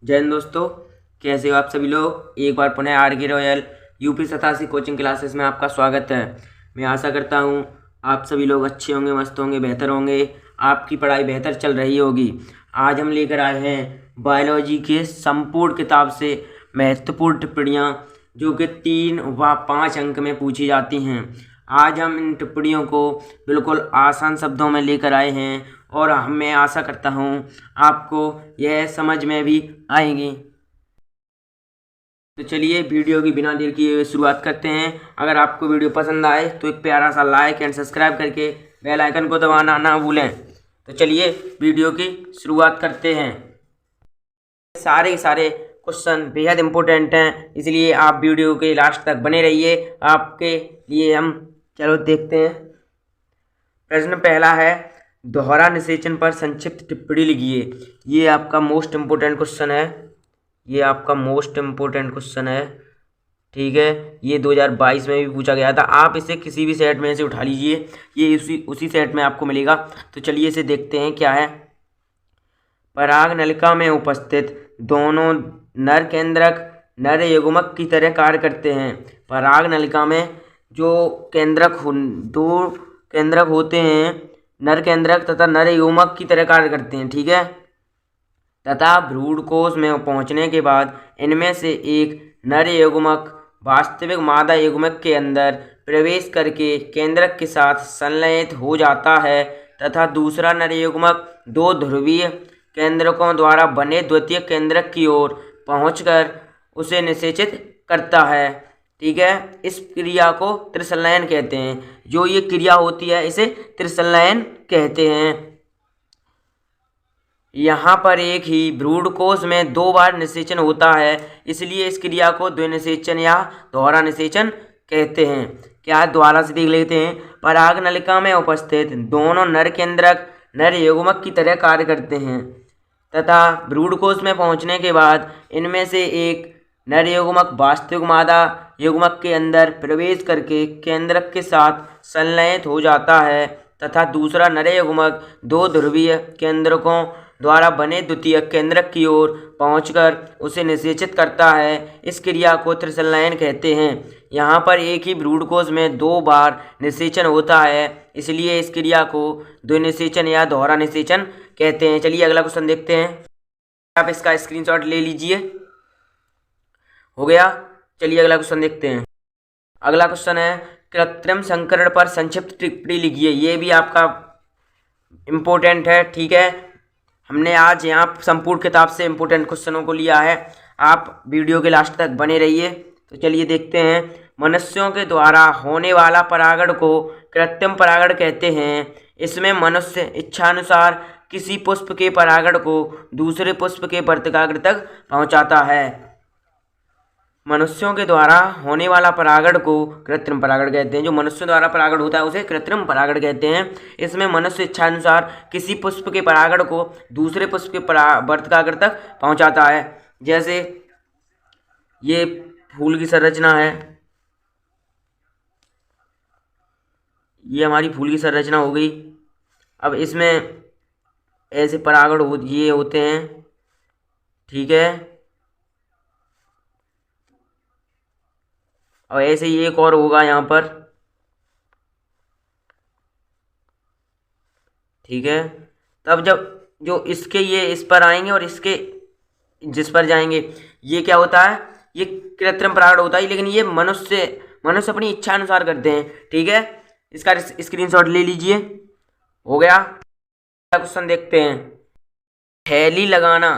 जय हिंद दोस्तों, कैसे हो आप सभी लोग। एक बार पुनः R K. Royal UP 87 coaching classes में आपका स्वागत है। मैं आशा करता हूँ आप सभी लोग अच्छे होंगे, मस्त होंगे, बेहतर होंगे, आपकी पढ़ाई बेहतर चल रही होगी। आज हम लेकर आए हैं बायोलॉजी के संपूर्ण किताब से महत्वपूर्ण टिप्पणियाँ जो कि 3 व 5 अंक में पूछी जाती हैं। आज हम इन टिप्पणियों को बिल्कुल आसान शब्दों में लेकर आए हैं और मैं आशा करता हूँ आपको यह समझ में भी आएंगी। तो चलिए वीडियो की बिना देर किए शुरुआत करते हैं। अगर आपको वीडियो पसंद आए तो एक प्यारा सा लाइक एंड सब्सक्राइब करके बेल आइकन को दबाना ना भूलें। तो चलिए वीडियो की शुरुआत करते हैं। सारे क्वेश्चन बेहद इम्पोर्टेंट हैं, इसलिए आप वीडियो के लास्ट तक बने रहिए। आपके लिए हम चलो देखते हैं। प्रश्न पहला है, दोहरा निषेचन पर संक्षिप्त टिप्पणी लिखिए। ये आपका मोस्ट इम्पोर्टेंट क्वेश्चन है। ठीक है, ये 2022 में भी पूछा गया था। आप इसे किसी भी सेट में से उठा लीजिए, ये उसी सेट में आपको मिलेगा। तो चलिए इसे देखते हैं क्या है। पराग नलिका में उपस्थित दोनों नर केंद्रक नर युग्मक की तरह कार्य करते हैं। पराग नलिका में जो दो केंद्रक होते हैं, नर केंद्रक तथा नर युग्मक की तरह कार्य करते हैं। ठीक है, तथा भ्रूणकोश में पहुंचने के बाद इनमें से एक नर युग्मक वास्तविक मादा युग्मक के अंदर प्रवेश करके केंद्रक के साथ संलयित हो जाता है तथा दूसरा नर युग्मक दो ध्रुवीय केंद्रकों द्वारा बने द्वितीय केंद्रक की ओर पहुंचकर उसे निषेचित करता है। ठीक है, इस क्रिया को त्रिसंलयन कहते हैं। जो ये क्रिया होती है इसे त्रिसंलयन कहते हैं। यहाँ पर एक ही भ्रूणकोश में 2 बार निषेचन होता है, इसलिए इस क्रिया को द्विनिषेचन या दोहरा निषेचन कहते हैं। क्या दोबारा से देख लेते हैं। पराग नलिका में उपस्थित दोनों नर केंद्रक नर युग्मक की तरह कार्य करते हैं तथा भ्रूणकोश में पहुंचने के बाद इनमें से एक नर युग्मक वास्तविक मादा युग्मक के अंदर प्रवेश करके केंद्रक के साथ संलयित हो जाता है तथा दूसरा नर युग्मक दो ध्रुवीय केंद्रकों द्वारा बने द्वितीय केंद्रक की ओर पहुंचकर उसे निषेचित करता है। इस क्रिया को त्रिसंलयन कहते हैं। यहाँ पर एक ही भ्रूणकोश में 2 बार निषेचन होता है, इसलिए इस क्रिया को द्विनिषेचन या दोहरा निषेचन कहते हैं। चलिए अगला क्वेश्चन देखते हैं। आप इसका स्क्रीनशॉट ले लीजिए। हो गया। चलिए अगला क्वेश्चन देखते हैं। अगला क्वेश्चन है, कृत्रिम संकरण पर संक्षिप्त टिप्पणी लिखिए। ये भी आपका इम्पोर्टेंट है। ठीक है, हमने आज यहाँ संपूर्ण किताब से इम्पोर्टेंट क्वेश्चनों को लिया है। आप वीडियो के लास्ट तक बने रहिए। तो चलिए देखते हैं। मनुष्यों के द्वारा होने वाला परागण को कृत्रिम परागण कहते हैं। इसमें मनुष्य इच्छानुसार किसी पुष्प के परागण को दूसरे पुष्प के वर्तिकाग्र तक पहुँचाता है। मनुष्यों के द्वारा होने वाला परागण को कृत्रिम परागण कहते हैं। जो मनुष्यों द्वारा परागण होता है उसे कृत्रिम परागण कहते हैं। इसमें मनुष्य इच्छानुसार किसी पुष्प के परागण को दूसरे पुष्प के वर्तिकाग्र तक पहुंचाता है। जैसे ये फूल की संरचना है, ये हमारी फूल की संरचना हो गई। अब इसमें ऐसे परागण ये होते हैं। ठीक है, और ऐसे ही एक और होगा यहाँ पर। ठीक है, तब जब जो इसके ये इस पर आएंगे और इसके जिस पर जाएंगे, ये क्या होता है, ये कृत्रिम परागण होता है। लेकिन ये मनुष्य अपनी इच्छा अनुसार करते हैं। ठीक है, इसका स्क्रीनशॉट ले लीजिए। हो गया। क्वेश्चन देखते हैं। थैली लगाना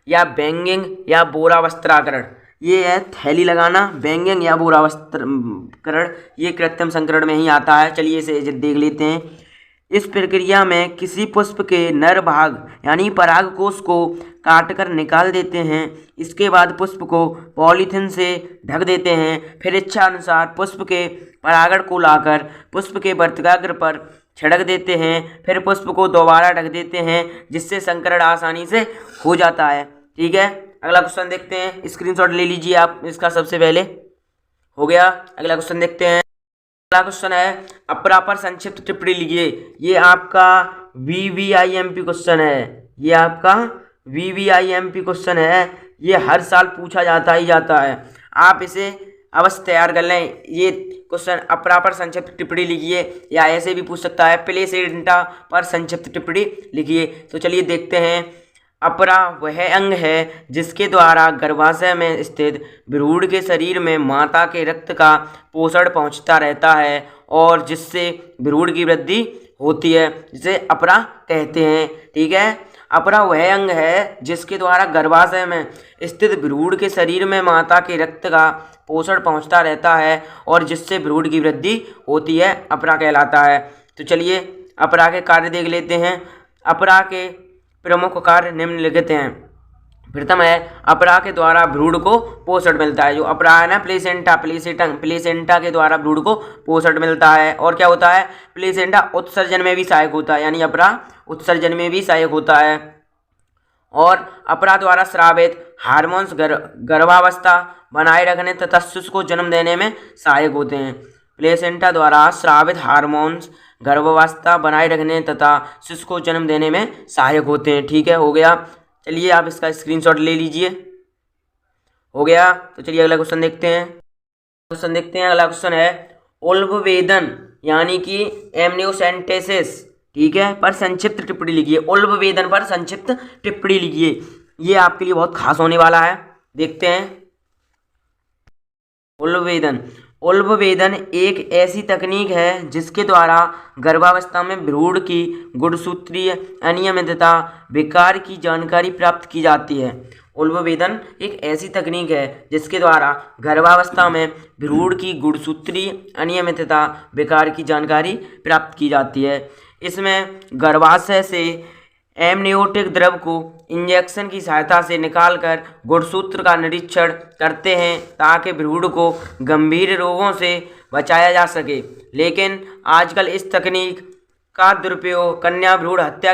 या बैंगिंग या बोरा वस्त्राकरण। ये है थैली लगाना, बैंगिंग या बोरा वस्त्राकरण। ये कृत्रिम संकरण में ही आता है। चलिए इसे देख लेते हैं। इस प्रक्रिया में किसी पुष्प के नर भाग यानी परागकोश को काटकर निकाल देते हैं। इसके बाद पुष्प को पॉलीथीन से ढक देते हैं। फिर इच्छा अनुसार पुष्प के परागण को लाकर पुष्प के वर्तिकाग्र पर छिड़क देते हैं। फिर पुष्प को दोबारा ढक देते हैं, जिससे संकरण आसानी से हो जाता है। ठीक है, अगला क्वेश्चन देखते हैं। स्क्रीनशॉट ले लीजिए आप इसका सबसे पहले। हो गया। अगला क्वेश्चन देखते हैं। अगला क्वेश्चन है, अपरा पर संक्षिप्त टिप्पणी लिखिए। ये आपका VVIMP क्वेश्चन है। ये आपका VVIMP क्वेश्चन है। ये हर साल पूछा जाता ही जाता है, आप इसे अवश्य तैयार कर लें। ये क्वेश्चन अपरा पर संक्षिप्त टिप्पणी लिखिए, या ऐसे भी पूछ सकता है प्लेसेंटा पर संक्षिप्त टिप्पणी लिखिए। तो चलिए देखते हैं। अपरा वह अंग है जिसके द्वारा गर्भाशय में स्थित भ्रूण के शरीर में माता के रक्त का पोषण पहुंचता रहता है और जिससे भ्रूण की वृद्धि होती है, जिसे अपरा कहते हैं। ठीक है, अपरा वह अंग है जिसके द्वारा गर्भाशय में स्थित भ्रूण के शरीर में माता के रक्त का पोषण पहुंचता रहता है और जिससे भ्रूण की वृद्धि होती है, अपरा कहलाता है। तो चलिए अपरा के कार्य देख लेते हैं। अपरा के प्रमुख कार्य निम्नलिखित हैं। प्रथम है, अपरा के द्वारा भ्रूण को पोषण मिलता है। जो अपरा है ना, प्लेसेंटा के द्वारा भ्रूण को पोषण मिलता है। और क्या होता है, प्लेसेंटा उत्सर्जन में भी सहायक होता है, यानी अपरा उत्सर्जन में भी सहायक होता है। और अपरा द्वारा स्रावित हार्मोन्स गर्भावस्था बनाए रखने तथा शिशु को जन्म देने में सहायक होते हैं। प्लेसेंटा द्वारा स्रावित हार्मोन्स गर्भावस्था बनाए रखने तथा शिशु को जन्म देने में सहायक होते हैं। ठीक है, हो गया। चलिए आप इसका स्क्रीनशॉट ले लीजिए। हो गया। तो चलिए अगला क्वेश्चन देखते हैं। अगला क्वेश्चन है उल्बवेदन यानी कि एमनियोसेंटेसिस, ठीक है, पर संक्षिप्त टिप्पणी लिखिए। उल्बवेदन पर संक्षिप्त टिप्पणी लिखिए। ये आपके लिए बहुत खास होने वाला है। देखते हैं। उल्बवेदन एक ऐसी तकनीक है जिसके द्वारा गर्भावस्था में भ्रूण की गुणसूत्रीय अनियमितता विकार की जानकारी प्राप्त की जाती है। उल्बवेदन एक ऐसी तकनीक है जिसके द्वारा गर्भावस्था में भ्रूण की गुणसूत्रीय अनियमितता विकार की जानकारी प्राप्त की जाती है। इसमें गर्भाशय से एमनियोटिक द्रव को इंजेक्शन की सहायता से निकालकर गुणसूत्र का निरीक्षण करते हैं ताकि भ्रूण को गंभीर रोगों से बचाया जा सके। लेकिन आजकल इस तकनीक का दुरुपयोग कन्या भ्रूण हत्या